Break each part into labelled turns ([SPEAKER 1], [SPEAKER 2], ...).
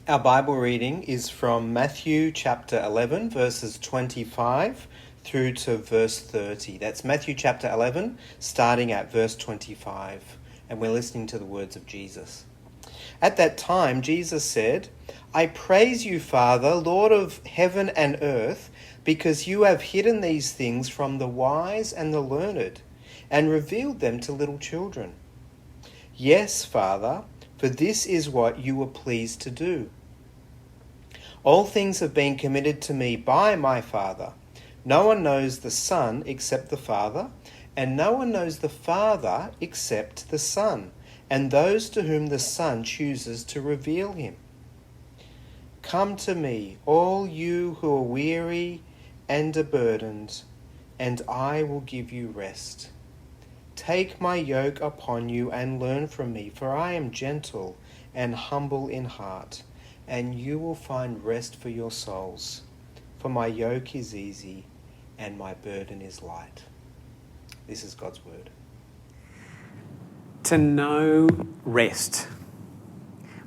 [SPEAKER 1] Our Bible reading is from Matthew chapter 11, verses 25 through to verse 30. That's Matthew chapter 11, starting at verse 25. And we're listening to the words of Jesus. At that time, Jesus said, "I praise you, Father, Lord of heaven and earth, because you have hidden these things from the wise and the learned, and revealed them to little children. Yes, Father, for this is what you were pleased to do. All things have been committed to me by my Father. No one knows the Son except the Father, and no one knows the Father except the Son, and those to whom the Son chooses to reveal him. Come to me, all you who are weary and are burdened, and I will give you rest. Take my yoke upon you and learn from me, for I am gentle and humble in heart, and you will find rest for your souls. For my yoke is easy and my burden is light." This is God's word.
[SPEAKER 2] To know rest.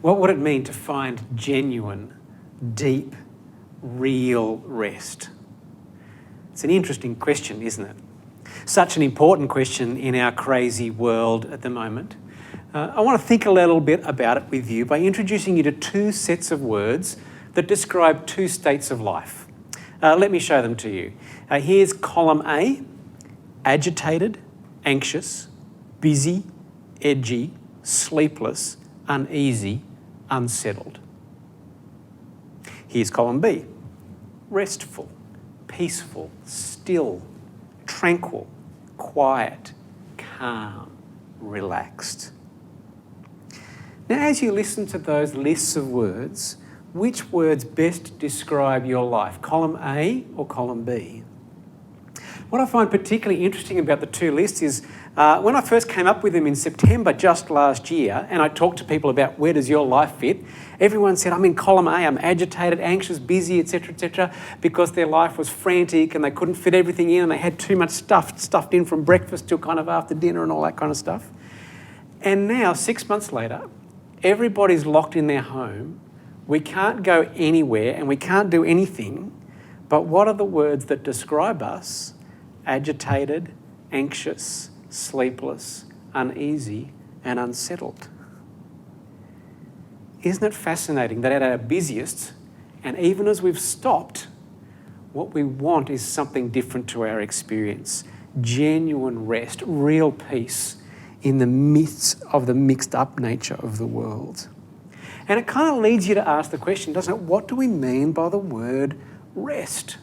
[SPEAKER 2] What would it mean to find genuine, deep, real rest? It's an interesting question, isn't it? Such an important question in our crazy world at the moment. I want to think a little bit about it with you by introducing you to two sets of words that describe two states of life. Let me show them to you. Here's column A: agitated, anxious, busy, edgy, sleepless, uneasy, unsettled. Here's column B: restful, peaceful, still, tranquil, quiet, calm, relaxed. Now, as you listen to those lists of words, which words best describe your life, column A or column B? What I find particularly interesting about the two lists is when I first came up with them in September just last year, and I talked to people about where does your life fit, everyone said, I'm in column A, I'm agitated, anxious, busy, etc., because their life was frantic and they couldn't fit everything in and they had too much stuff stuffed in from breakfast till kind of after dinner and all that kind of stuff. And now, 6 months later, everybody's locked in their home. We can't go anywhere and we can't do anything. But what are the words that describe us? Agitated, anxious, sleepless, uneasy, and unsettled. Isn't it fascinating that at our busiest, and even as we've stopped, what we want is something different to our experience. Genuine rest, real peace in the midst of the mixed up nature of the world. And it kind of leads you to ask the question, doesn't it? What do we mean by the word rest?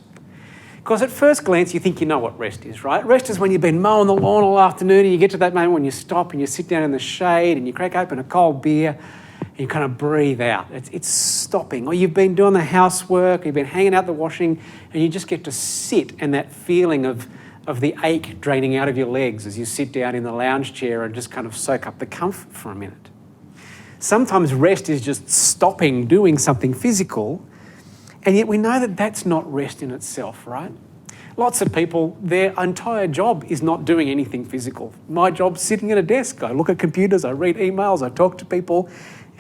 [SPEAKER 2] Because at first glance, you think you know what rest is, right? Rest is when you've been mowing the lawn all afternoon and you get to that moment when you stop and you sit down in the shade and you crack open a cold beer and you kind of breathe out. It's stopping. Or you've been doing the housework, or you've been hanging out the washing, and you just get to sit, and that feeling of the ache draining out of your legs as you sit down in the lounge chair and just kind of soak up the comfort for a minute. Sometimes rest is just stopping doing something physical, and yet we know that that's not rest in itself, right? Lots of people, their entire job is not doing anything physical. My job's sitting at a desk. I look at computers, I read emails, I talk to people,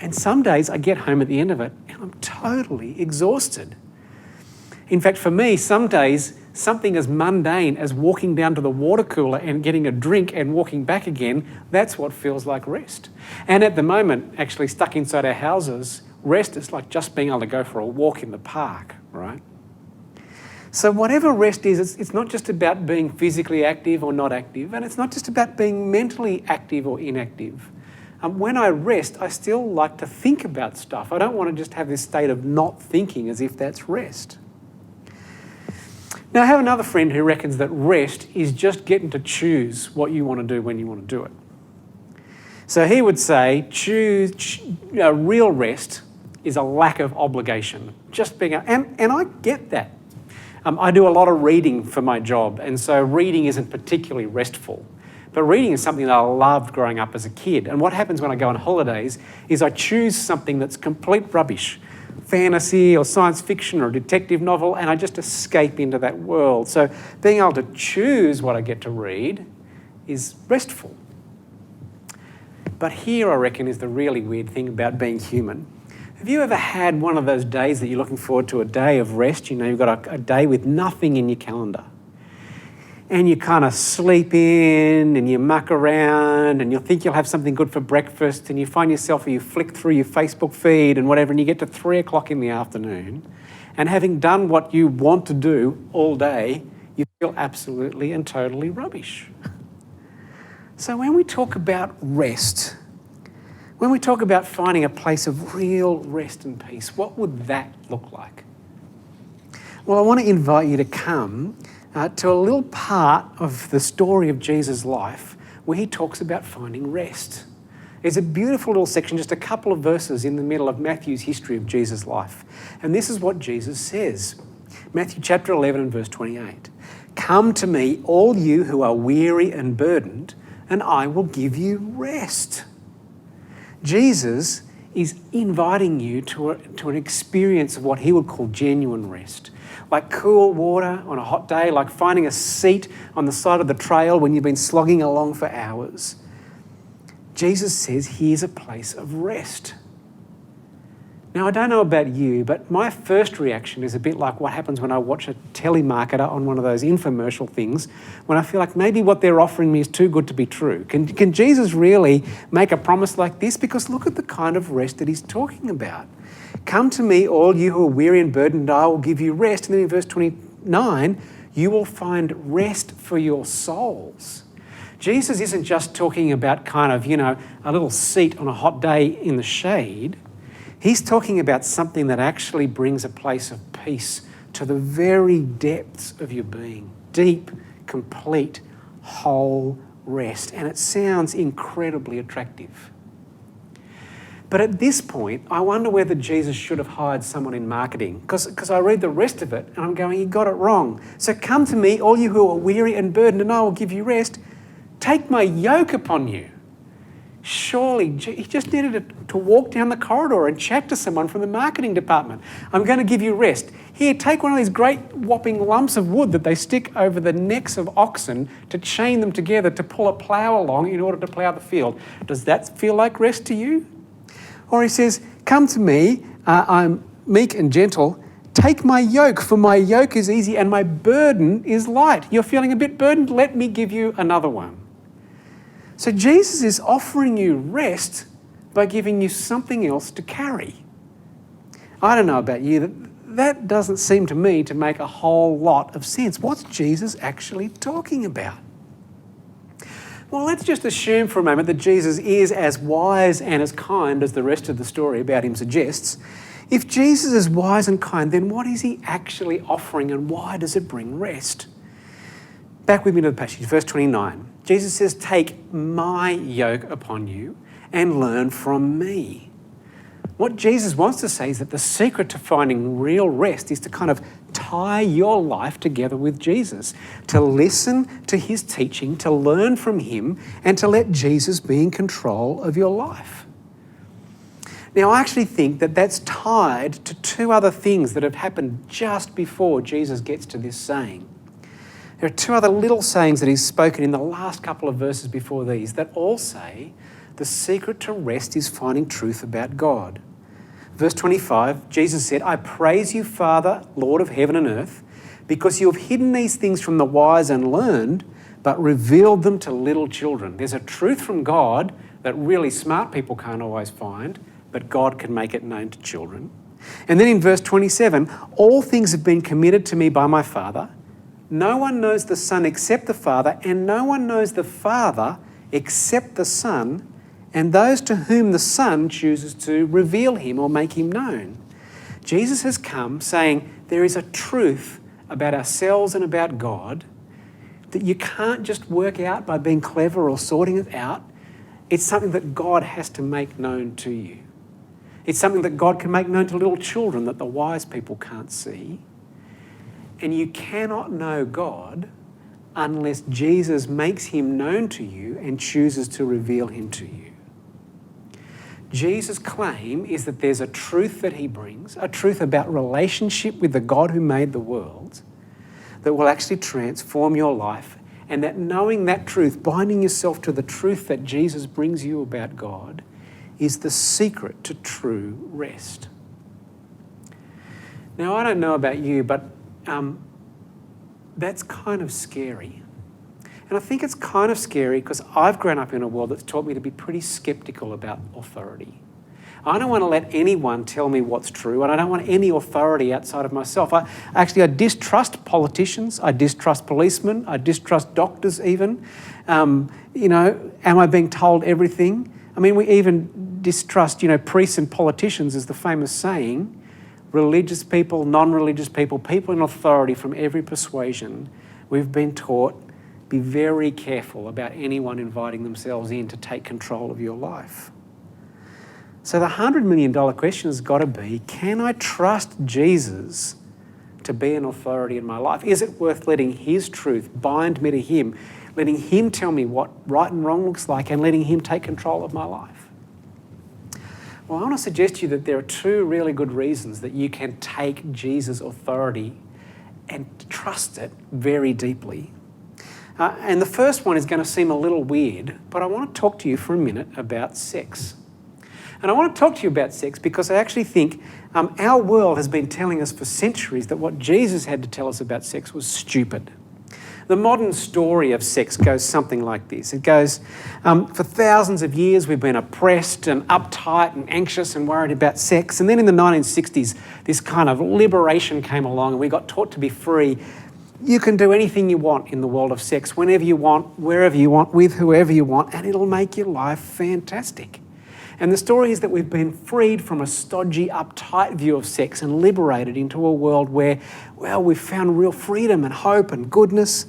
[SPEAKER 2] and some days I get home at the end of it and I'm totally exhausted. In fact, for me, some days, something as mundane as walking down to the water cooler and getting a drink and walking back again, that's what feels like rest. And at the moment, actually stuck inside our houses, rest is like just being able to go for a walk in the park, right? So whatever rest is, it's not just about being physically active or not active, and it's not just about being mentally active or inactive. When I rest, I still like to think about stuff. I don't want to just have this state of not thinking as if that's rest. Now, I have another friend who reckons that rest is just getting to choose what you want to do when you want to do it. So he would say real rest is a lack of obligation. Just being, and I get that. I do a lot of reading for my job, and so reading isn't particularly restful. But reading is something that I loved growing up as a kid. And what happens when I go on holidays is I choose something that's complete rubbish, fantasy or science fiction or a detective novel, and I just escape into that world. So being able to choose what I get to read is restful. But here, I reckon, is the really weird thing about being human. Have you ever had one of those days that you're looking forward to, a day of rest? You know, you've got a day with nothing in your calendar. And you kind of sleep in and you muck around and you think you'll have something good for breakfast and you find yourself, or you flick through your Facebook feed and whatever, and you get to 3 o'clock in the afternoon, and having done what you want to do all day, you feel absolutely and totally rubbish. So when we talk about rest, when we talk about finding a place of real rest and peace, what would that look like? Well, I want to invite you to come to a little part of the story of Jesus' life where he talks about finding rest. There's a beautiful little section, just a couple of verses in the middle of Matthew's history of Jesus' life. And this is what Jesus says. Matthew chapter 11 and verse 28. "Come to me, all you who are weary and burdened, and I will give you rest." Jesus is inviting you to an experience of what he would call genuine rest. Like cool water on a hot day, like finding a seat on the side of the trail when you've been slogging along for hours. Jesus says, here's a place of rest. Now, I don't know about you, but my first reaction is a bit like what happens when I watch a telemarketer on one of those infomercial things, when I feel like maybe what they're offering me is too good to be true. Can Jesus really make a promise like this? Because look at the kind of rest that he's talking about. "Come to me, all you who are weary and burdened, and I will give you rest." And then in verse 29, you will find rest for your souls. Jesus isn't just talking about kind of, a little seat on a hot day in the shade. He's talking about something that actually brings a place of peace to the very depths of your being. Deep, complete, whole rest. And it sounds incredibly attractive. But at this point, I wonder whether Jesus should have hired someone in marketing, because I read the rest of it and I'm going, he got it wrong. "So come to me, all you who are weary and burdened, and I will give you rest. Take my yoke upon you." Surely he just needed to walk down the corridor and chat to someone from the marketing department. "I'm going to give you rest. Here, take one of these great whopping lumps of wood that they stick over the necks of oxen to chain them together to pull a plough along in order to plough the field." Does that feel like rest to you? Or he says, "Come to me, I'm meek and gentle. Take my yoke, for my yoke is easy and my burden is light." You're feeling a bit burdened? Let me give you another one. So Jesus is offering you rest by giving you something else to carry. I don't know about you, that doesn't seem to me to make a whole lot of sense. What's Jesus actually talking about? Well, let's just assume for a moment that Jesus is as wise and as kind as the rest of the story about him suggests. If Jesus is wise and kind, then what is he actually offering and why does it bring rest? Back with me to the passage, verse 29. Jesus says, "Take my yoke upon you and learn from me." What Jesus wants to say is that the secret to finding real rest is to kind of tie your life together with Jesus, to listen to his teaching, to learn from him, and to let Jesus be in control of your life. Now, I actually think that that's tied to two other things that have happened just before Jesus gets to this saying. There are two other little sayings that he's spoken in the last couple of verses before these that all say the secret to rest is finding truth about God. Verse 25, Jesus said, "I praise you, Father, Lord of heaven and earth, because you have hidden these things from the wise and learned, but revealed them to little children." There's a truth from God that really smart people can't always find, but God can make it known to children. And then in verse 27, "All things have been committed to me by my Father. No one knows the Son except the Father, and no one knows the Father except the Son, and those to whom the Son chooses to reveal him or make him known." Jesus has come saying there is a truth about ourselves and about God that you can't just work out by being clever or sorting it out. It's something that God has to make known to you. It's something that God can make known to little children that the wise people can't see. And you cannot know God unless Jesus makes him known to you and chooses to reveal him to you. Jesus' claim is that there's a truth that he brings, a truth about relationship with the God who made the world, that will actually transform your life, and that knowing that truth, binding yourself to the truth that Jesus brings you about God, is the secret to true rest. Now, I don't know about you, but that's kind of scary. And I think it's kind of scary because I've grown up in a world that's taught me to be pretty sceptical about authority. I don't want to let anyone tell me what's true, and I don't want any authority outside of myself. I distrust politicians, I distrust policemen, I distrust doctors even. Am I being told everything? I mean, we even distrust, priests and politicians, is the famous saying. Religious people, non-religious people, people in authority from every persuasion, we've been taught, be very careful about anyone inviting themselves in to take control of your life. So the $100 million question has got to be, can I trust Jesus to be an authority in my life? Is it worth letting his truth bind me to him, letting him tell me what right and wrong looks like, and letting him take control of my life? Well, I want to suggest to you that there are two really good reasons that you can take Jesus' authority and trust it very deeply. And the first one is going to seem a little weird, but I want to talk to you for a minute about sex. And I want to talk to you about sex because I actually think our world has been telling us for centuries that what Jesus had to tell us about sex was stupid. The modern story of sex goes something like this. It goes, for thousands of years we've been oppressed and uptight and anxious and worried about sex. And then in the 1960s, this kind of liberation came along and we got taught to be free. You can do anything you want in the world of sex, whenever you want, wherever you want, with whoever you want, and it'll make your life fantastic. And the story is that we've been freed from a stodgy, uptight view of sex and liberated into a world where, well, we've found real freedom and hope and goodness.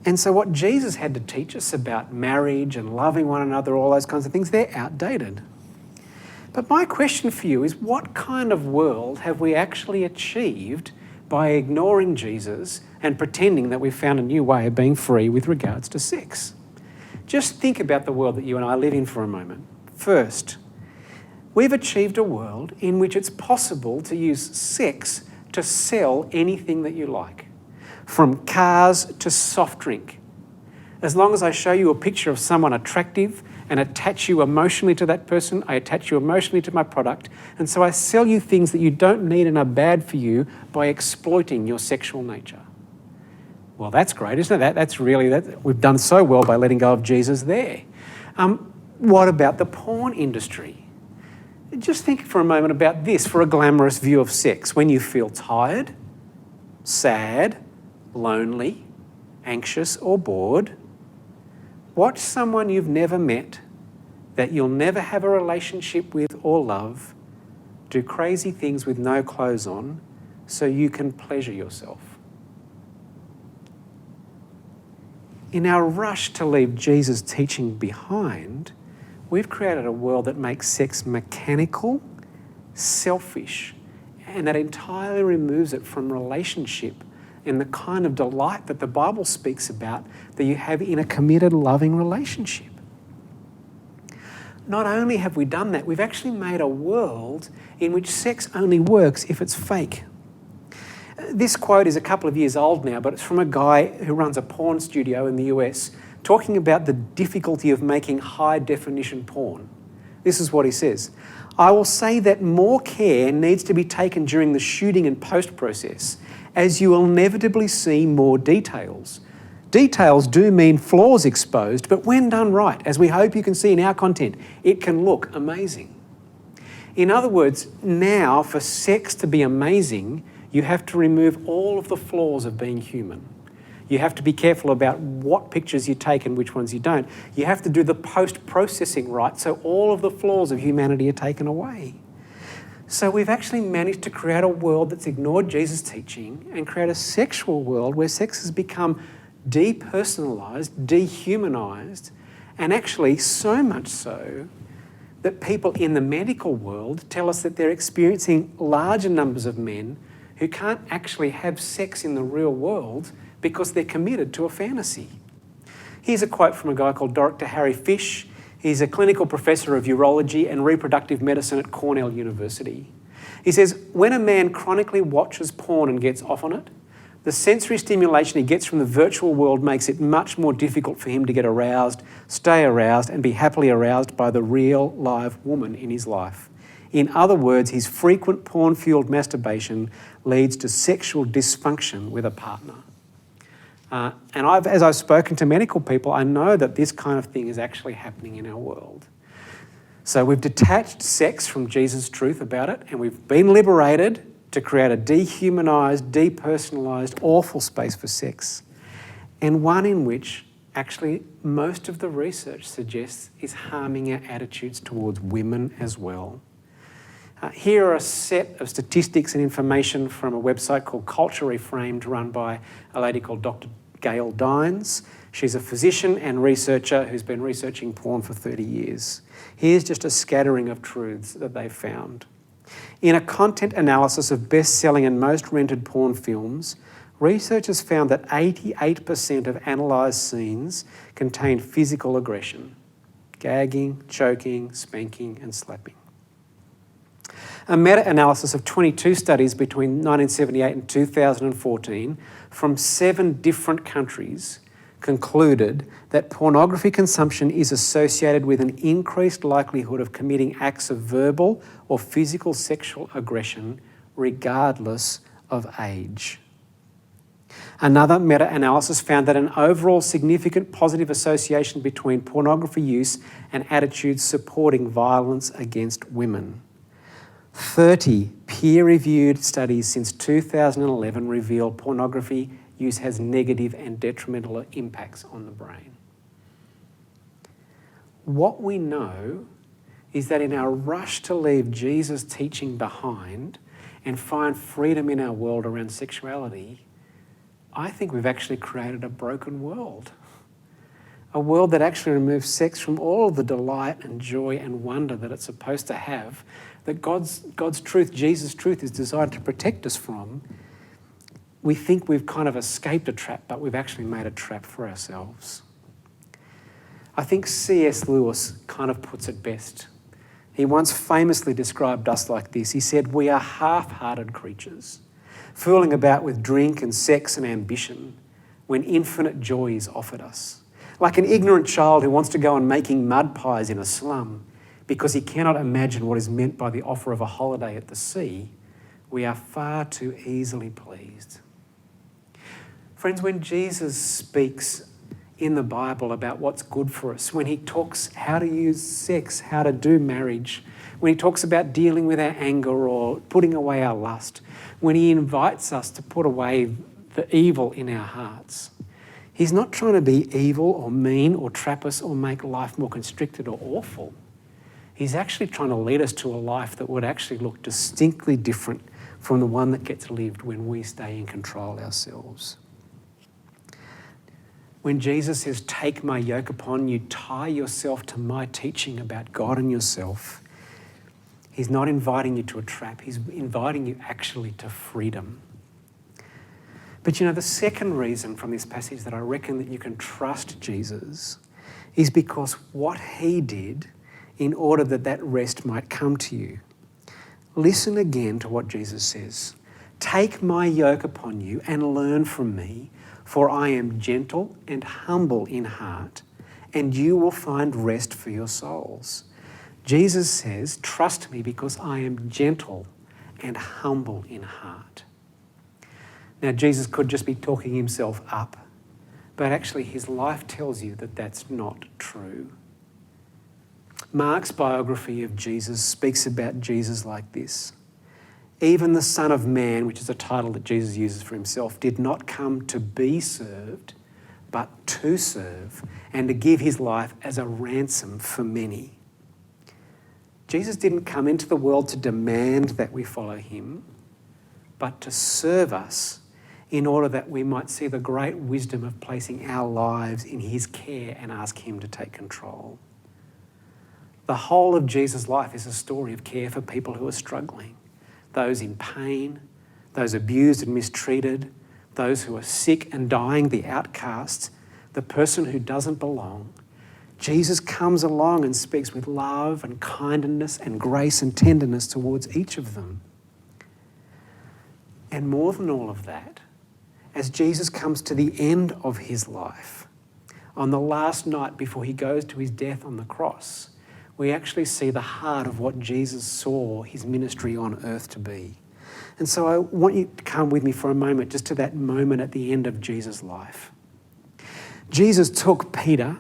[SPEAKER 2] And so what Jesus had to teach us about marriage and loving one another, all those kinds of things, they're outdated. But my question for you is, what kind of world have we actually achieved by ignoring Jesus and pretending that we've found a new way of being free with regards to sex? Just think about the world that you and I live in for a moment. First, we've achieved a world in which it's possible to use sex to sell anything that you like, from cars to soft drink. As long as I show you a picture of someone attractive and attach you emotionally to that person, I attach you emotionally to my product, and so I sell you things that you don't need and are bad for you by exploiting your sexual nature. Well, that's great, isn't it? We've done so well by letting go of Jesus there. What about the porn industry? Just think for a moment about this for a glamorous view of sex. When you feel tired, sad, lonely, anxious or bored, watch someone you've never met, that you'll never have a relationship with or love, do crazy things with no clothes on so you can pleasure yourself. In our rush to leave Jesus' teaching behind, we've created a world that makes sex mechanical, selfish, and that entirely removes it from relationship and the kind of delight that the Bible speaks about that you have in a committed, loving relationship. Not only have we done that, we've actually made a world in which sex only works if it's fake. This quote is a couple of years old now, but it's from a guy who runs a porn studio in the US, talking about the difficulty of making high-definition porn. This is what he says. I will say that more care needs to be taken during the shooting and post-process, as you will inevitably see more details. Details do mean flaws exposed, but when done right, as we hope you can see in our content, it can look amazing. In other words, now for sex to be amazing, you have to remove all of the flaws of being human. You have to be careful about what pictures you take and which ones you don't. You have to do the post-processing right so all of the flaws of humanity are taken away. So we've actually managed to create a world that's ignored Jesus' teaching and create a sexual world where sex has become depersonalised, dehumanised, and actually so much so that people in the medical world tell us that they're experiencing larger numbers of men who can't actually have sex in the real world because they're committed to a fantasy. Here's a quote from a guy called Dr. Harry Fish. He's a clinical professor of urology and reproductive medicine at Cornell University. He says, when a man chronically watches porn and gets off on it, The sensory stimulation he gets from the virtual world makes it much more difficult for him to get aroused, stay aroused, and be happily aroused by the real, live woman in his life. In other words, his frequent porn-fueled masturbation leads to sexual dysfunction with a partner. And as I've spoken to medical people, I know that this kind of thing is actually happening in our world. So we've detached sex from Jesus' truth about it, and we've been liberated to create a dehumanised, depersonalised, awful space for sex, and one in which actually most of the research suggests is harming our attitudes towards women as well. Here are a set of statistics and information from a website called Culture Reframed, run by a lady called Dr. Gail Dines. She's a physician and researcher who's been researching porn for 30 years. Here's just a scattering of truths that they've found. In a content analysis of best-selling and most rented porn films, researchers found that 88% of analysed scenes contained physical aggression: gagging, choking, spanking, and slapping. A meta-analysis of 22 studies between 1978 and 2014 from 7 different countries concluded that pornography consumption is associated with an increased likelihood of committing acts of verbal or physical sexual aggression regardless of age. Another meta-analysis found that an overall significant positive association between pornography use and attitudes supporting violence against women. 30 peer-reviewed studies since 2011 reveal pornography use has negative and detrimental impacts on the brain. What we know is that in our rush to leave Jesus' teaching behind and find freedom in our world around sexuality, I think we've actually created a broken world. A world that actually removes sex from all of the delight and joy and wonder that it's supposed to have, that God's truth, Jesus' truth, is designed to protect us from. We think we've kind of escaped a trap, but we've actually made a trap for ourselves. I think C.S. Lewis kind of puts it best. He once famously described us like this. He said, "We are half-hearted creatures, fooling about with drink and sex and ambition when infinite joy is offered us. Like an ignorant child who wants to go on making mud pies in a slum because he cannot imagine what is meant by the offer of a holiday at the sea, we are far too easily pleased." Friends, when Jesus speaks in the Bible about what's good for us, when he talks how to use sex, how to do marriage, when he talks about dealing with our anger or putting away our lust, when he invites us to put away the evil in our hearts, he's not trying to be evil or mean or trap us or make life more constricted or awful. He's actually trying to lead us to a life that would actually look distinctly different from the one that gets lived when we stay in control ourselves. When Jesus says, "Take my yoke upon you, tie yourself to my teaching about God and yourself," he's not inviting you to a trap. He's inviting you actually to freedom. But you know, the second reason from this passage that I reckon that you can trust Jesus is because what he did in order that that rest might come to you. Listen again to what Jesus says. "Take my yoke upon you and learn from me, for I am gentle and humble in heart, and you will find rest for your souls." Jesus says, trust me because I am gentle and humble in heart. Now, Jesus could just be talking himself up, but actually his life tells you that that's not true. Mark's biography of Jesus speaks about Jesus like this. "Even the Son of Man," which is a title that Jesus uses for himself, "did not come to be served, but to serve and to give his life as a ransom for many." Jesus didn't come into the world to demand that we follow him, but to serve us in order that we might see the great wisdom of placing our lives in his care and ask him to take control. The whole of Jesus' life is a story of care for people who are struggling. Those in pain, those abused and mistreated, those who are sick and dying, the outcasts, the person who doesn't belong. Jesus comes along and speaks with love and kindness and grace and tenderness towards each of them. And more than all of that, as Jesus comes to the end of his life, on the last night before he goes to his death on the cross, we actually see the heart of what Jesus saw his ministry on earth to be. And so I want you to come with me for a moment, just to that moment at the end of Jesus' life. Jesus took Peter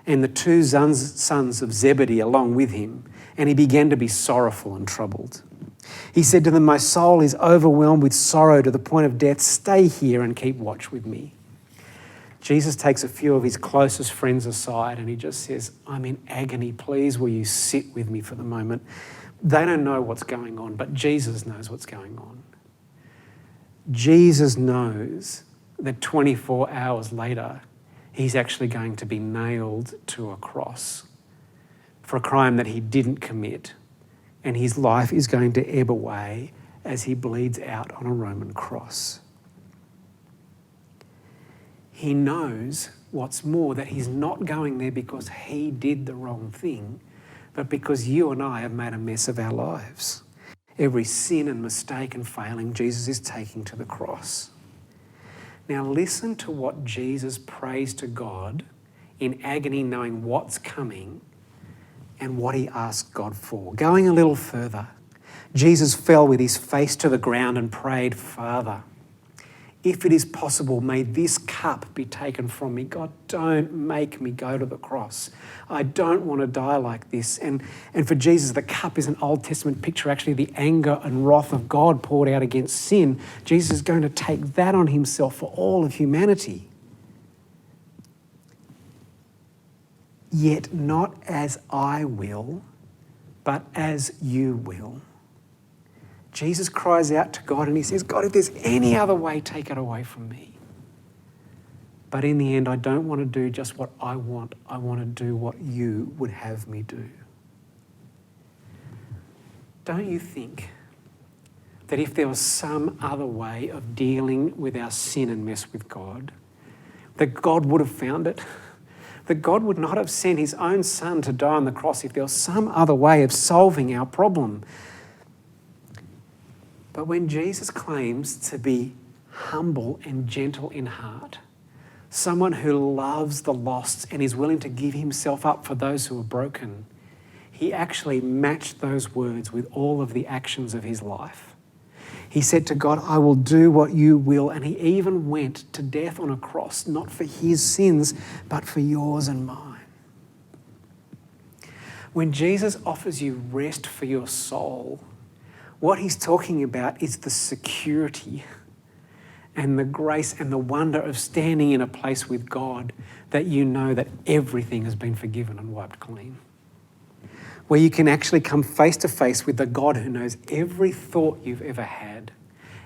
[SPEAKER 2] and the two sons of Zebedee along with him, and he began to be sorrowful and troubled. He said to them, "My soul is overwhelmed with sorrow to the point of death. Stay here and keep watch with me." Jesus takes a few of his closest friends aside and he just says, "I'm in agony. Please, will you sit with me for the moment?" They don't know what's going on, but Jesus knows what's going on. Jesus knows that 24 hours later, he's actually going to be nailed to a cross for a crime that he didn't commit, and his life is going to ebb away as he bleeds out on a Roman cross. He knows, what's more, that he's not going there because he did the wrong thing, but because you and I have made a mess of our lives. Every sin and mistake and failing, Jesus is taking to the cross. Now listen to what Jesus prays to God in agony, knowing what's coming and what he asked God for. Going a little further, Jesus fell with his face to the ground and prayed, "Father, if it is possible, may this cup be taken from me. God, don't make me go to the cross. I don't want to die like this." And for Jesus, the cup is an Old Testament picture, actually the anger and wrath of God poured out against sin. Jesus is going to take that on himself for all of humanity. "Yet not as I will, but as you will." Jesus cries out to God and he says, "God, if there's any other way, take it away from me. But in the end, I don't want to do just what I want. I want to do what you would have me do." Don't you think that if there was some other way of dealing with our sin and mess with God, that God would have found it? That God would not have sent his own son to die on the cross if there was some other way of solving our problem. But when Jesus claims to be humble and gentle in heart, someone who loves the lost and is willing to give himself up for those who are broken, he actually matched those words with all of the actions of his life. He said to God, "I will do what you will." And he even went to death on a cross, not for his sins, but for yours and mine. When Jesus offers you rest for your soul, what he's talking about is the security and the grace and the wonder of standing in a place with God that you know that everything has been forgiven and wiped clean. Where you can actually come face to face with the God who knows every thought you've ever had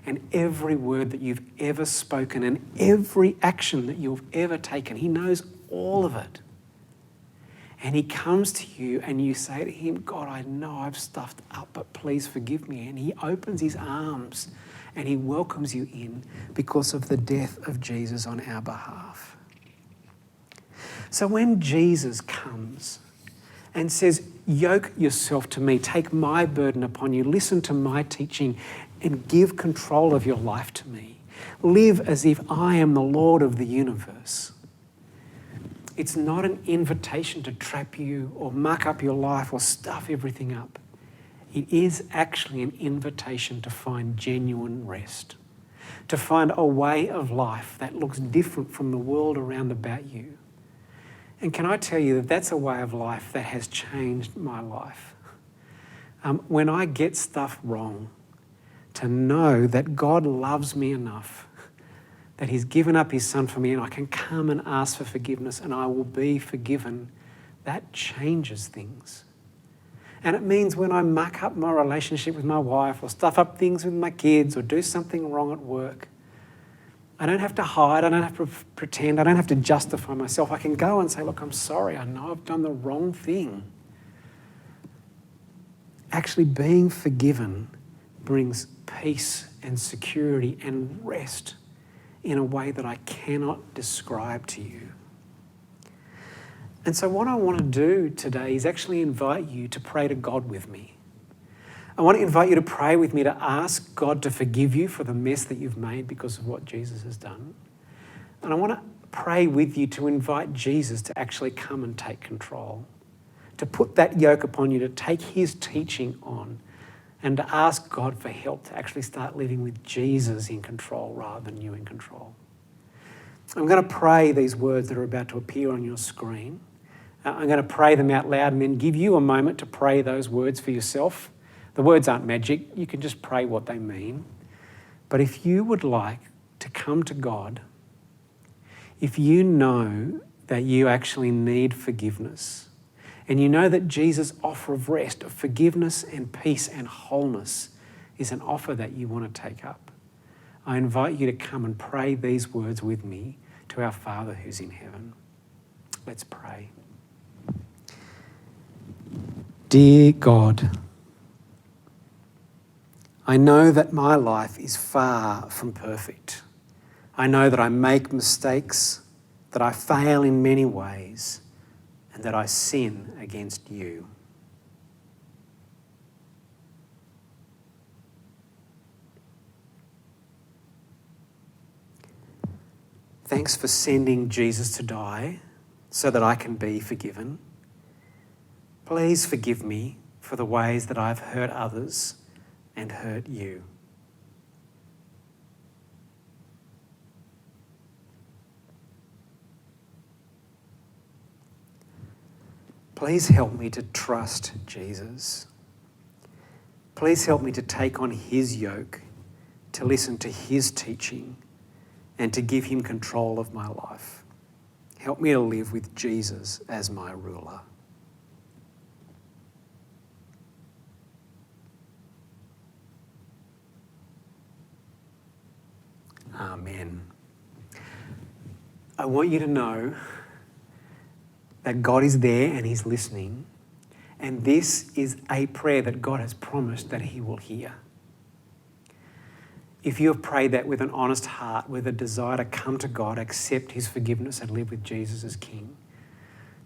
[SPEAKER 2] and every word that you've ever spoken and every action that you've ever taken. He knows all of it. And he comes to you and you say to him, "God, I know I've stuffed up, but please forgive me." And he opens his arms and he welcomes you in because of the death of Jesus on our behalf. So when Jesus comes and says, "Yoke yourself to me, take my burden upon you, listen to my teaching and give control of your life to me. Live as if I am the Lord of the universe." It's not an invitation to trap you or muck up your life or stuff everything up. It is actually an invitation to find genuine rest, to find a way of life that looks different from the world around about you. And can I tell you that that's a way of life that has changed my life. When I get stuff wrong, to know that God loves me enough that he's given up his son for me and I can come and ask for forgiveness and I will be forgiven, that changes things. And it means when I muck up my relationship with my wife or stuff up things with my kids or do something wrong at work, I don't have to hide, I don't have to pretend, I don't have to justify myself. I can go and say, "Look, I'm sorry, I know I've done the wrong thing." Actually being forgiven brings peace and security and rest in a way that I cannot describe to you. And so what I want to do today is actually invite you to pray to God with me. I want to invite you to pray with me to ask God to forgive you for the mess that you've made because of what Jesus has done. And I want to pray with you to invite Jesus to actually come and take control, to put that yoke upon you, to take his teaching on, and to ask God for help to actually start living with Jesus in control rather than you in control. I'm going to pray these words that are about to appear on your screen. I'm going to pray them out loud and then give you a moment to pray those words for yourself. The words aren't magic. You can just pray what they mean. But if you would like to come to God, if you know that you actually need forgiveness, and you know that Jesus' offer of rest, of forgiveness and peace and wholeness is an offer that you want to take up, I invite you to come and pray these words with me to our Father who's in heaven. Let's pray. Dear God, I know that my life is far from perfect. I know that I make mistakes, that I fail in many ways, and that I sin against you. Thanks for sending Jesus to die so that I can be forgiven. Please forgive me for the ways that I've hurt others and hurt you. Please help me to trust Jesus. Please help me to take on his yoke, to listen to his teaching, and to give him control of my life. Help me to live with Jesus as my ruler. Amen. I want you to know that God is there and he's listening, and this is a prayer that God has promised that he will hear. If you have prayed that with an honest heart, with a desire to come to God, accept his forgiveness and live with Jesus as King,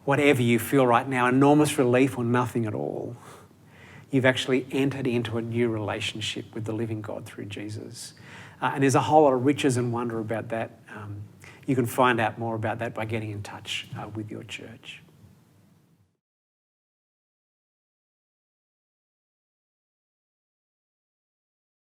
[SPEAKER 2] whatever you feel right now, enormous relief or nothing at all, you've actually entered into a new relationship with the living God through Jesus. And there's a whole lot of riches and wonder about that. You can find out more about that by getting in touch with your church.